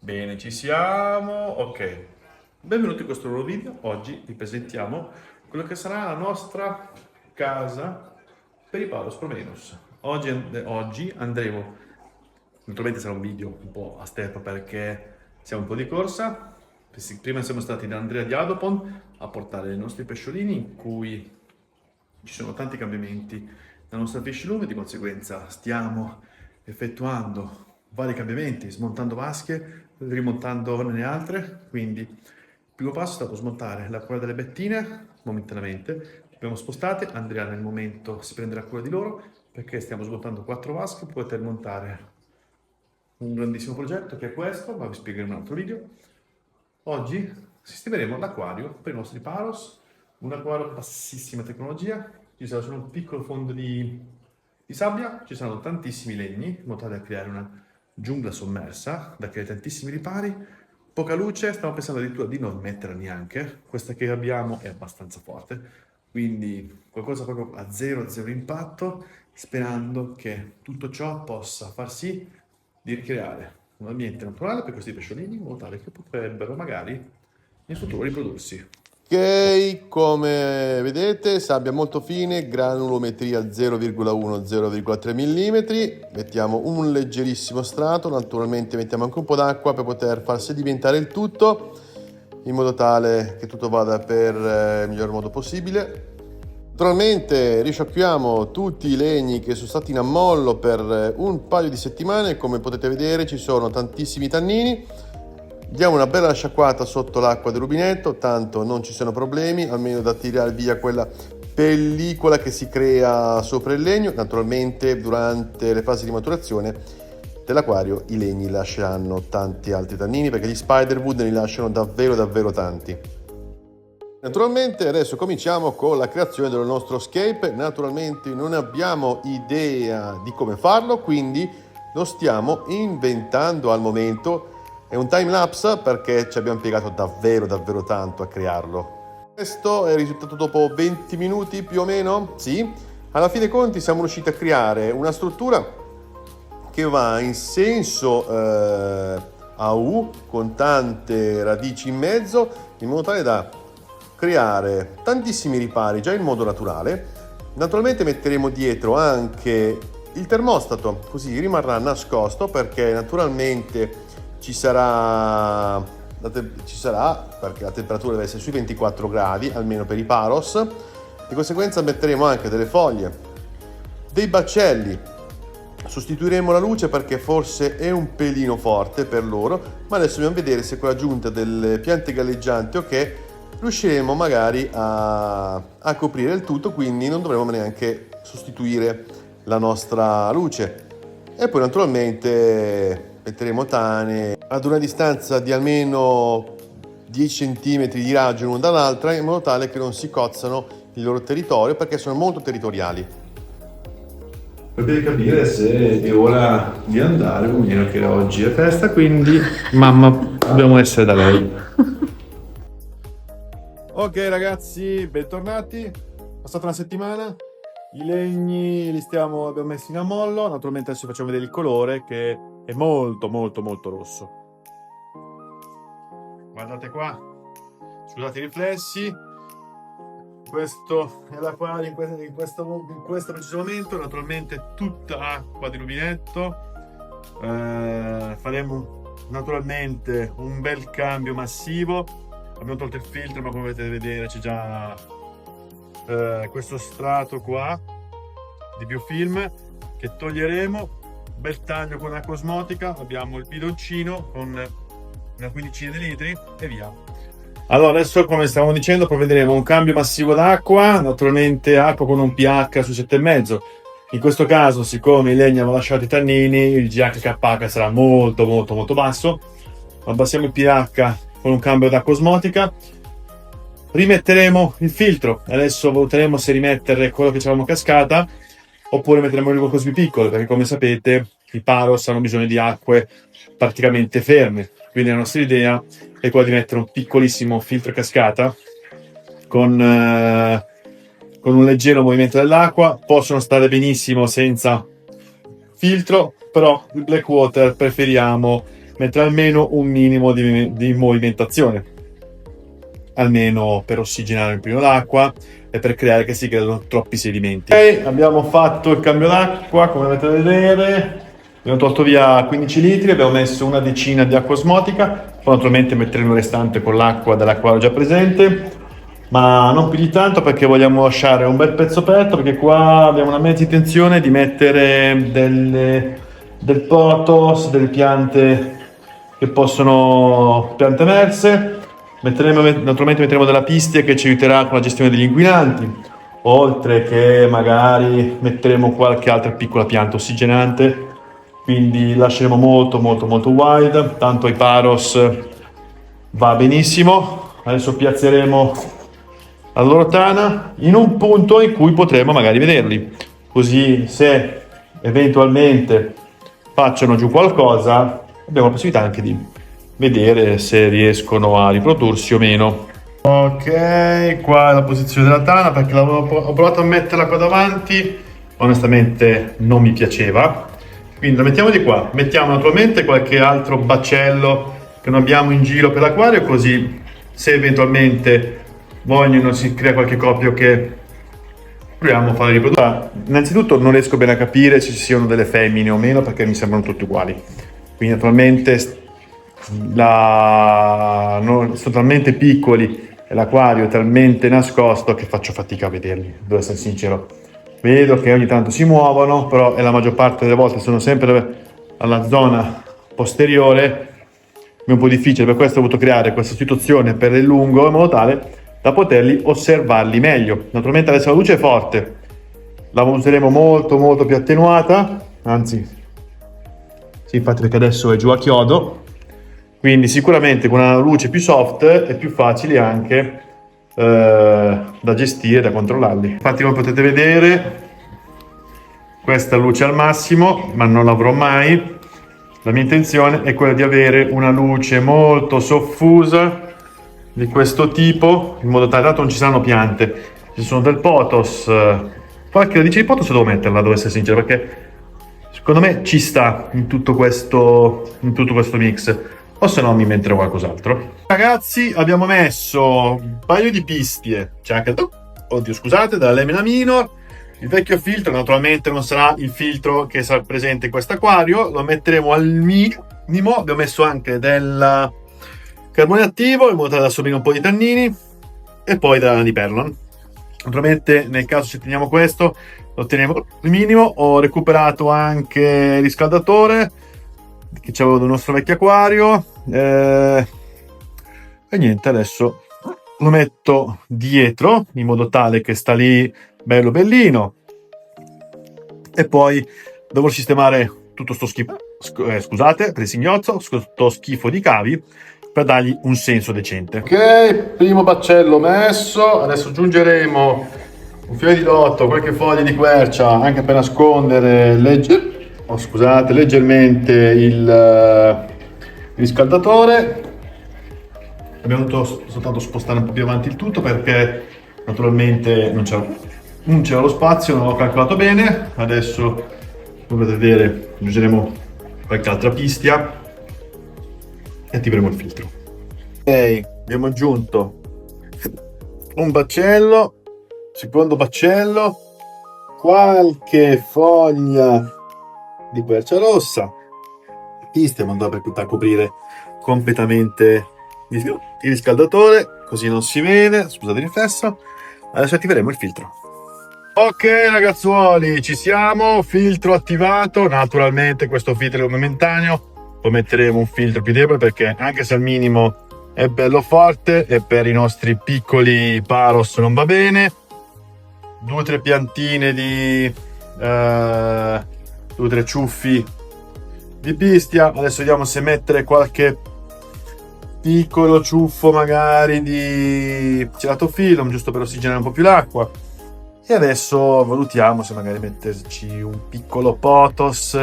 Bene, ci siamo. Ok, benvenuti in questo nuovo video. Oggi vi presentiamo quello che sarà la nostra casa per i Palos Pro Venus. Oggi andremo, naturalmente sarà un video un po' a step perché siamo un po' di corsa. Prima siamo stati da Andrea di Adopon a portare i nostri pesciolini in cui ci sono tanti cambiamenti nella nostra pescilume, di conseguenza stiamo effettuando vari cambiamenti, smontando vasche, rimontandone altre, quindi il primo passo è stato smontare la cura delle bettine momentaneamente, le abbiamo spostate, Andrea nel momento si prenderà cura di loro perché stiamo smontando 4 vasche, potete montare un grandissimo progetto che è questo, ma vi spiegherò in un altro video. Oggi sistemeremo l'acquario per i nostri Paros, un acquario a bassissima tecnologia, ci sarà solo un piccolo fondo di sabbia, ci saranno tantissimi legni, in modo tale da creare una giungla sommersa, da creare tantissimi ripari, poca luce, stiamo pensando addirittura di non metterla neanche, questa che abbiamo è abbastanza forte, quindi qualcosa proprio a zero impatto, sperando che tutto ciò possa far sì di creare un ambiente naturale per questi pesciolini in modo tale che potrebbero magari in futuro riprodursi. Ok, come vedete, sabbia molto fine, granulometria 0,1-0,3 mm. Mettiamo un leggerissimo strato, naturalmente mettiamo anche un po' d'acqua per poter far sedimentare il tutto, in modo tale che tutto vada per il miglior modo possibile. Naturalmente risciacquiamo tutti i legni che sono stati in ammollo per un paio di settimane. Come potete vedere ci sono tantissimi tannini. Diamo una bella sciacquata sotto l'acqua del rubinetto, tanto non ci sono problemi, almeno da tirare via quella pellicola che si crea sopra il legno. Naturalmente durante le fasi di maturazione dell'acquario i legni lasceranno tanti altri tannini, perché gli spiderwood ne lasciano davvero tanti. Naturalmente adesso cominciamo con la creazione del nostro scape. Naturalmente non abbiamo idea di come farlo, quindi lo stiamo inventando al momento. È un time lapse perché ci abbiamo impiegato davvero tanto a crearlo. Questo è il risultato dopo 20 minuti più o meno? Sì. Alla fine dei conti siamo riusciti a creare una struttura che va in senso a U, con tante radici in mezzo, in modo tale da creare tantissimi ripari già in modo naturale. Naturalmente metteremo dietro anche il termostato, così rimarrà nascosto, perché naturalmente ci sarà perché la temperatura deve essere sui 24 gradi almeno per i Paros. Di conseguenza metteremo anche delle foglie, dei baccelli, sostituiremo la luce perché forse è un pelino forte per loro, ma adesso dobbiamo vedere se con l'aggiunta delle piante galleggianti riusciremo magari a coprire il tutto, quindi non dovremo neanche sostituire la nostra luce. E poi naturalmente metteremo tane ad una distanza di almeno 10 cm di raggio l'una dall'altra, in modo tale che non si cozzano il loro territorio, perché sono molto territoriali. Per capire se è ora di andare, o meno, che oggi è festa, quindi mamma dobbiamo essere da lei. Ok ragazzi, bentornati. È passata una settimana, i legni abbiamo messi in ammollo. Naturalmente adesso facciamo vedere il colore, che è molto rosso. Guardate qua, scusate i riflessi. Questo è l'acquario in questo preciso momento. Naturalmente tutta acqua di rubinetto. Faremo naturalmente un bel cambio massivo. Abbiamo tolto il filtro, ma come potete vedere c'è già questo strato qua di biofilm che toglieremo. Bel taglio con acqua osmotica, abbiamo il bidoncino con una quindicina di litri e via. Allora adesso, come stavamo dicendo, provvederemo a un cambio massivo d'acqua, naturalmente acqua con un pH su 7,5. In questo caso, siccome i legni hanno lasciato i tannini, il GHK sarà molto basso. Abbassiamo il pH con un cambio d'acqua osmotica. Rimetteremo il filtro, adesso valuteremo se rimettere quello che ci avevamo cascata oppure metteremo qualcosa di più piccolo, perché come sapete i Paros hanno bisogno di acque praticamente ferme, quindi la nostra idea è quella di mettere un piccolissimo filtro a cascata con un leggero movimento dell'acqua. Possono stare benissimo senza filtro, però il Blackwater preferiamo mettere almeno un minimo di movimentazione, almeno per ossigenare un pochino l'acqua e per creare che si creano troppi sedimenti. Ok, abbiamo fatto il cambio d'acqua, come potete vedere. Abbiamo tolto via 15 litri, abbiamo messo una decina di acqua osmotica, poi naturalmente metteremo il restante con l'acqua dell'acquario già presente, ma non più di tanto perché vogliamo lasciare un bel pezzo aperto, perché qua abbiamo una mezza intenzione di mettere del pothos, delle piante che possono, piante emerse. Naturalmente metteremo della pistia che ci aiuterà con la gestione degli inquinanti, oltre che magari metteremo qualche altra piccola pianta ossigenante, quindi lasceremo molto wide, tanto ai Paros va benissimo. Adesso piazzeremo la loro tana in un punto in cui potremo magari vederli, così se eventualmente facciano giù qualcosa abbiamo la possibilità anche di vedere se riescono a riprodursi o meno. Ok, qua è la posizione della tana, perché ho provato a metterla qua davanti, onestamente non mi piaceva, quindi la mettiamo di qua. Mettiamo naturalmente qualche altro baccello che non abbiamo in giro per l'acquario, così se eventualmente vogliono si crea qualche coppia che proviamo a fare riprodurre. Innanzitutto non riesco bene a capire se ci siano delle femmine o meno, perché mi sembrano tutti uguali, quindi naturalmente sono talmente piccoli e l'acquario è talmente nascosto che faccio fatica a vederli, devo essere sincero. Vedo che ogni tanto si muovono, però la maggior parte delle volte sono sempre alla zona posteriore. È un po' difficile, per questo ho dovuto creare questa situazione per il lungo in modo tale da poterli osservarli meglio. Naturalmente adesso la luce è forte, la useremo molto più attenuata, anzi sì, infatti, perché adesso è giù a chiodo, quindi sicuramente con una luce più soft è più facile anche da gestire, da controllarli. Infatti, come potete vedere, questa luce al massimo, ma non l'avrò mai. La mia intenzione è quella di avere una luce molto soffusa di questo tipo, in modo tale, tanto non ci saranno piante, ci sono del pothos, qualche radice di pothos devo metterla, devo essere sincero, perché secondo me ci sta in tutto questo mix, o se no mi inventerò qualcos'altro. Ragazzi, abbiamo messo un paio di pistie, c'è anche, oddio scusate, dalla Lemena Minor. Il vecchio filtro naturalmente non sarà il filtro che sarà presente in questo acquario, lo metteremo al minimo. Abbiamo messo anche del carbone attivo in modo tale da assorbire un po' di tannini, e poi della di Perlon. Naturalmente nel caso se teniamo questo lo teniamo al minimo. Ho recuperato anche il riscaldatore che c'avevo del nostro vecchio acquario, e niente, adesso lo metto dietro in modo tale che sta lì bello bellino, e poi devo sistemare tutto sto schifo, scusate per il singhiozzo, sto schifo di cavi, per dargli un senso decente. Ok, primo baccello messo, adesso aggiungeremo un fiore di lotto, qualche foglia di quercia anche per nascondere leggermente il riscaldatore. Abbiamo dovuto soltanto spostare un po' più avanti il tutto perché naturalmente non c'era lo spazio, non l'ho calcolato bene. Adesso, come potete vedere, aggiungeremo qualche altra pistia e attiveremo il filtro. Ok, abbiamo aggiunto un baccello, secondo baccello, qualche foglia di quercia rossa, pistia, ma andava per coprire completamente il riscaldatore, così non si vede, scusate il riflesso. Adesso attiveremo il filtro. Ok ragazzuoli, ci siamo, filtro attivato. Naturalmente questo filtro è momentaneo, poi metteremo un filtro più debole perché anche se al minimo è bello forte e per i nostri piccoli Paros non va bene. 2 o 3 piantine di 2 o 3 ciuffi di pistia. Adesso vediamo se mettere qualche piccolo ciuffo magari di ceratophyllum giusto per ossigenare un po' più l'acqua, e adesso valutiamo se magari metterci un piccolo pothos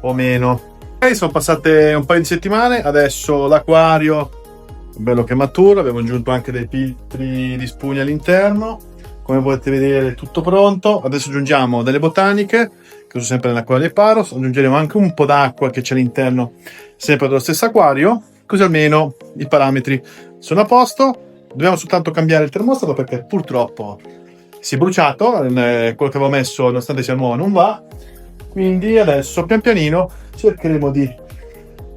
o meno. Ok, sono passate un paio di settimane, adesso l'acquario è bello che è maturo, abbiamo aggiunto anche dei filtri di spugna all'interno, come potete vedere tutto pronto. Adesso aggiungiamo delle botaniche che che uso sempre nell'acquario dei Paros. Aggiungeremo anche un po' d'acqua che c'è all'interno, sempre dello stesso acquario, così almeno i parametri sono a posto. Dobbiamo soltanto cambiare il termostato perché purtroppo si è bruciato, quello che avevo messo nonostante sia nuovo non va, quindi adesso pian pianino cercheremo di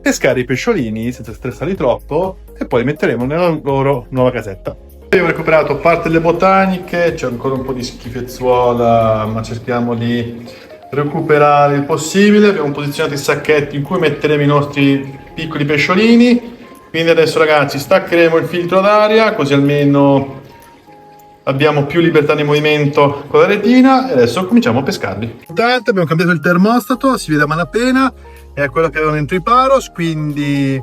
pescare i pesciolini senza stressarli troppo e poi li metteremo nella loro nuova casetta. Io ho recuperato parte delle botaniche, c'è ancora un po' di schifezzuola, ma cerchiamo di recuperare il possibile. Abbiamo posizionato i sacchetti in cui metteremo i nostri piccoli pesciolini, quindi adesso ragazzi staccheremo il filtro d'aria così almeno abbiamo più libertà di movimento con la retina e adesso cominciamo a pescarli. Intanto abbiamo cambiato il termostato, si vede a malapena, è quello che avevano dentro i Paros, quindi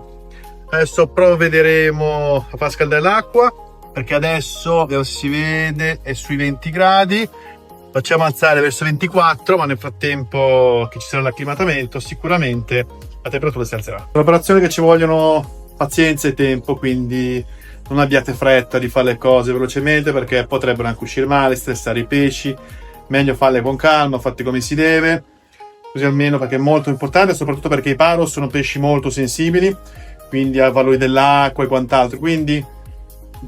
adesso provvederemo a far scaldare l'acqua, perché adesso, vediamo se si vede, è sui 20 gradi, facciamo alzare verso 24, ma nel frattempo che ci sarà l'acclimatamento sicuramente la temperatura si alzerà. È un'operazione che ci vogliono pazienza e tempo, quindi non abbiate fretta di fare le cose velocemente perché potrebbero anche uscire male, stressare i pesci, meglio farle con calma, fatte come si deve, così almeno, perché è molto importante, soprattutto perché i Paros sono pesci molto sensibili, quindi ai valori dell'acqua e quant'altro, quindi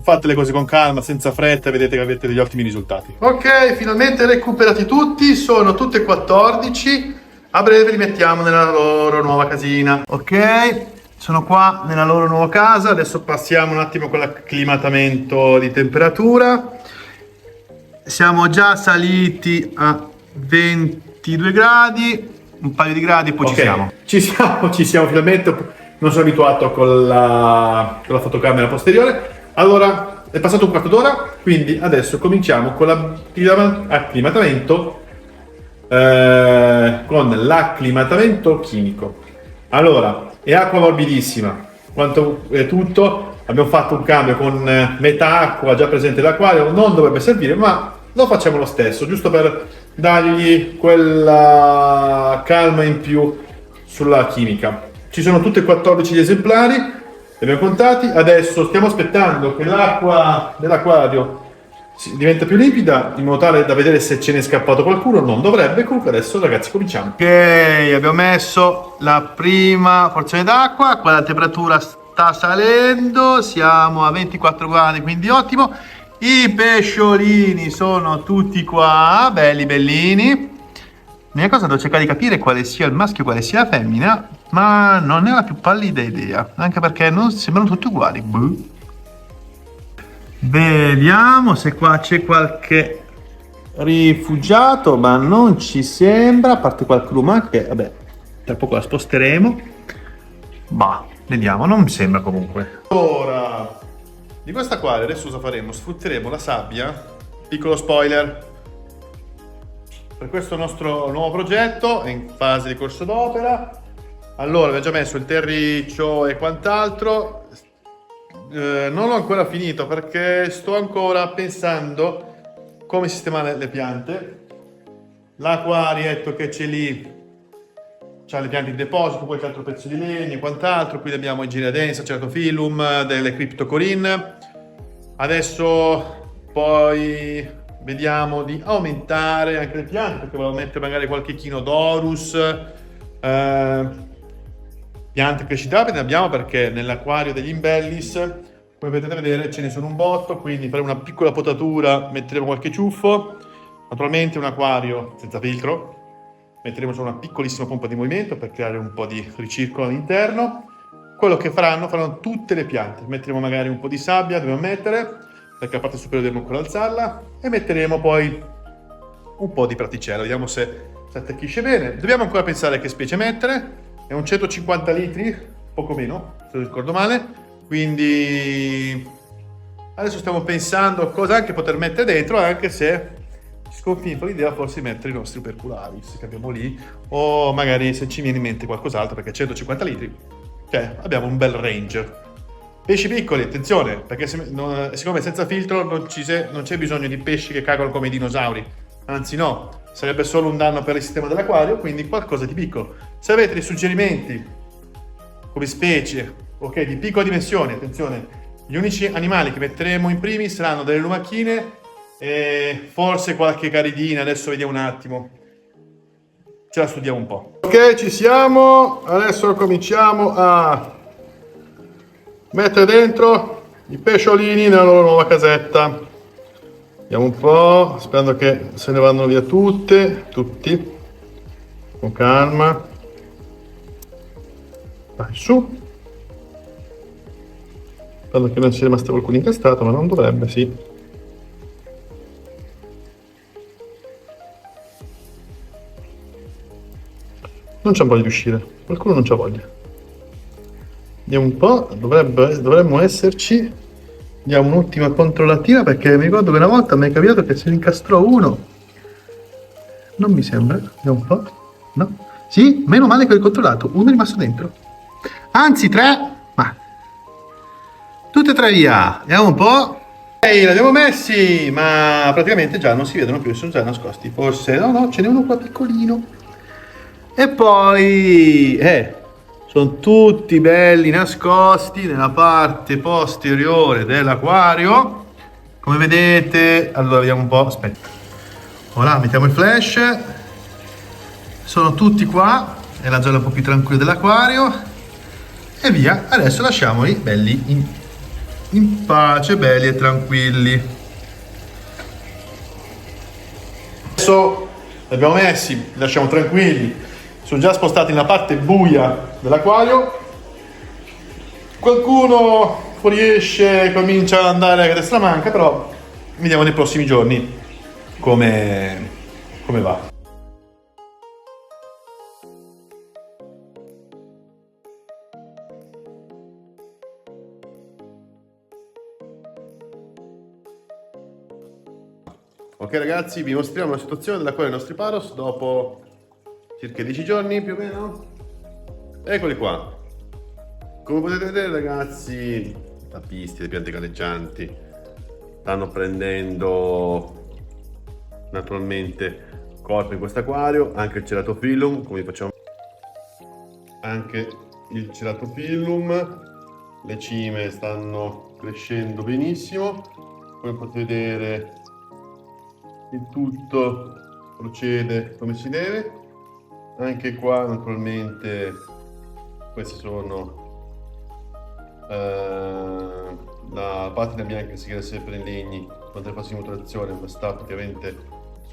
fate le cose con calma, senza fretta, e vedete che avete degli ottimi risultati. Ok, finalmente recuperati tutti, sono tutte 14, a breve li mettiamo nella loro nuova casina. Ok, sono qua nella loro nuova casa, adesso passiamo un attimo con l'acclimatamento di temperatura. Siamo già saliti a 22 gradi, un paio di gradi, poi okay. Ci siamo finalmente. Non sono abituato con la fotocamera posteriore. Allora, è passato un quarto d'ora, quindi adesso cominciamo con l'acclimatamento chimico. Allora, è acqua morbidissima, quanto è tutto. Abbiamo fatto un cambio con metà acqua già presente nell'acquario, non dovrebbe servire, ma lo facciamo lo stesso, giusto per dargli quella calma in più sulla chimica. Ci sono tutti e 14 gli esemplari, li abbiamo contati, adesso stiamo aspettando che l'acqua dell'acquario diventa più limpida, in modo tale da vedere se ce n'è scappato qualcuno, non dovrebbe, comunque adesso ragazzi cominciamo. Ok, abbiamo messo la prima porzione d'acqua, qua la temperatura sta salendo, siamo a 24 gradi, quindi ottimo. I pesciolini sono tutti qua, belli bellini. L'unica cosa, devo cercare di capire quale sia il maschio e quale sia la femmina, ma non ne ho la più pallida idea, anche perché non sembrano tutti uguali. Vediamo se qua c'è qualche rifugiato, ma non ci sembra, a parte qualcuno che, vabbè, tra poco la sposteremo. Bah, vediamo, non mi sembra comunque. Ora, di questo acquario adesso cosa faremo? Sfrutteremo la sabbia, piccolo spoiler. Per questo nostro nuovo progetto è in fase di corso d'opera. Allora, abbiamo già messo il terriccio e quant'altro. Non l'ho ancora finito perché sto ancora pensando come sistemare le piante. L'acquarietto che c'è lì c'ha le piante in deposito, qualche altro pezzo di legno e quant'altro. Qui abbiamo i Giradenza, Ceratophyllum, delle Cryptocorinne. Adesso poi vediamo di aumentare anche le piante, perché volevo mettere magari qualche Echinodorus, piante crescitabili ne abbiamo, perché nell'acquario degli Imbellis, come potete vedere, ce ne sono un botto, quindi faremo una piccola potatura, metteremo qualche ciuffo, naturalmente un acquario senza filtro, metteremo solo una piccolissima pompa di movimento per creare un po' di ricircolo all'interno. Quello che faranno tutte le piante, metteremo magari un po' di sabbia, dobbiamo mettere, perché la parte superiore dobbiamo ancora alzarla, e metteremo poi un po' di praticella, vediamo se si attecchisce bene. Dobbiamo ancora pensare che specie mettere, è un 150 litri, poco meno, se non ricordo male, quindi adesso stiamo pensando cosa anche poter mettere dentro, anche se ci sconfino l'idea forse di mettere i nostri opercularis che abbiamo lì, o magari se ci viene in mente qualcos'altro, perché 150 litri, cioè abbiamo un bel range. Pesci piccoli, attenzione, perché siccome senza filtro non c'è bisogno di pesci che cagano come i dinosauri, anzi no, sarebbe solo un danno per il sistema dell'acquario, quindi qualcosa di piccolo. Se avete dei suggerimenti come specie, ok, di piccola dimensione, attenzione, gli unici animali che metteremo in primis saranno delle lumachine e forse qualche caridina, adesso vediamo un attimo. ce la studiamo un po'. Ok, ci siamo. Adesso cominciamo a mettere dentro i pesciolini nella loro nuova casetta. Vediamo un po', sperando che se ne vadano via tutti, con calma. Vai su. Sperando che non sia rimasto qualcuno incastrato, ma non dovrebbe, sì. Non c'ha voglia di uscire, qualcuno non c'ha voglia. Vediamo un po', dovremmo esserci. Diamo un'ultima controllatina perché mi ricordo che una volta mi è capitato che se ne incastrò uno. Non mi sembra, vediamo un po'. No? Sì, meno male che ho controllato, uno è rimasto dentro. Anzi, 3, ma tutte e 3 via. Vediamo un po'. Ehi, l'abbiamo messi, ma praticamente già non si vedono più, sono già nascosti. Forse, no, ce n'è uno qua piccolino. E poi, sono tutti belli nascosti nella parte posteriore dell'acquario. Come vedete, allora vediamo un po', aspetta. Ora mettiamo il flash. Sono tutti qua, è la zona un po' più tranquilla dell'acquario. E via, adesso lasciamoli belli in pace, belli e tranquilli. Adesso li abbiamo messi, li lasciamo tranquilli. Sono già spostati nella parte buia dell'acquario. Qualcuno fuoriesce, comincia ad andare a destra manca, però vediamo nei prossimi giorni come va. Ok ragazzi, vi mostriamo la situazione della quale i nostri paros dopo circa 10 giorni più o meno. Eccoli qua. Come potete vedere ragazzi, i tappisti, le piante galleggianti stanno prendendo naturalmente corpo in questo acquario, anche il ceratophyllum, come facciamo anche il ceratophyllum, le cime stanno crescendo benissimo, come potete vedere il tutto procede come si deve. Anche qua naturalmente questi sono la patina bianca si chiede sempre in legni durante la fase di maturazione, ma sta praticamente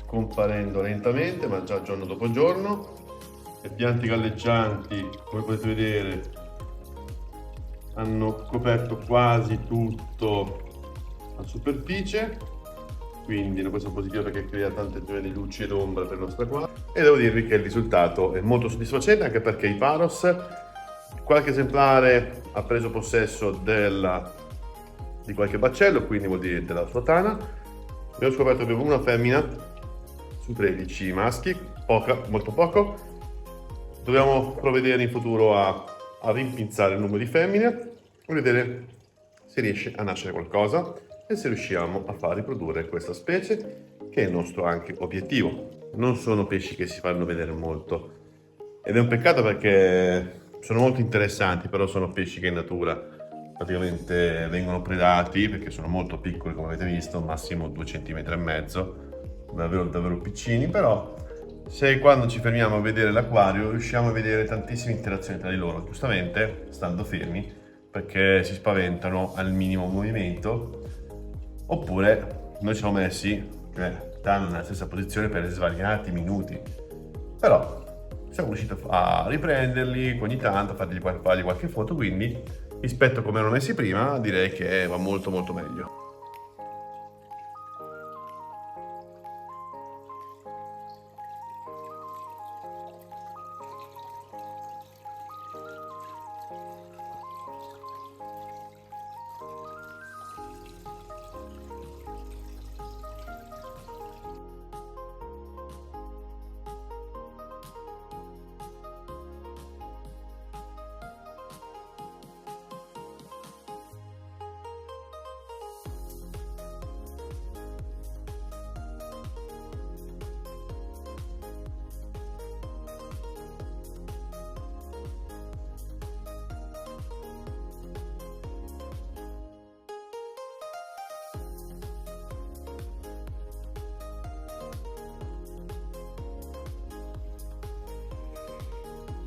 scomparendo lentamente, ma già giorno dopo giorno. Le piante galleggianti, come potete vedere, hanno coperto quasi tutto la superficie, quindi una cosa positiva perché crea tante zone di luce ed ombra per il nostro acquario, e devo dirvi che il risultato è molto soddisfacente, anche perché i paros, qualche esemplare ha preso possesso di qualche baccello, quindi vuol dire della sua tana. Abbiamo scoperto che abbiamo una femmina su 13 maschi, molto poco. Dobbiamo provvedere in futuro a rimpinzare il numero di femmine e vedere se riesce a nascere qualcosa e se riusciamo a far riprodurre questa specie, che è il nostro anche obiettivo. Non sono pesci che si fanno vedere molto ed è un peccato perché sono molto interessanti, però sono pesci che in natura praticamente vengono predati perché sono molto piccoli, come avete visto, massimo 2,5 cm, davvero piccini. Però se quando ci fermiamo a vedere l'acquario riusciamo a vedere tantissime interazioni tra di loro, giustamente stando fermi perché si spaventano al minimo movimento, oppure noi ci siamo messi stanno nella stessa posizione per svariati minuti, però siamo riusciti a riprenderli ogni tanto, a fargli qualche foto, quindi rispetto a come erano messi prima direi che va molto meglio.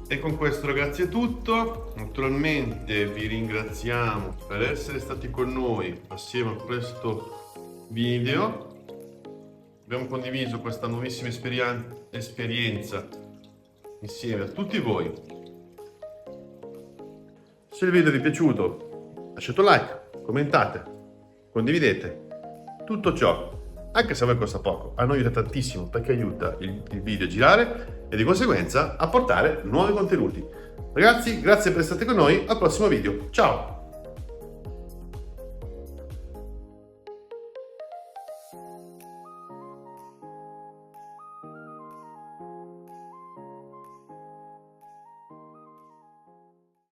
E con questo ragazzi è tutto. Naturalmente vi ringraziamo per essere stati con noi assieme a questo video. Abbiamo condiviso questa nuovissima esperienza insieme a tutti voi. Se il video vi è piaciuto, lasciate un like, commentate, condividete. Tutto ciò, anche se a voi costa poco, a noi aiuta tantissimo perché aiuta il video a girare e di conseguenza a portare nuovi contenuti. Ragazzi, grazie per essere stati con noi, al prossimo video. Ciao!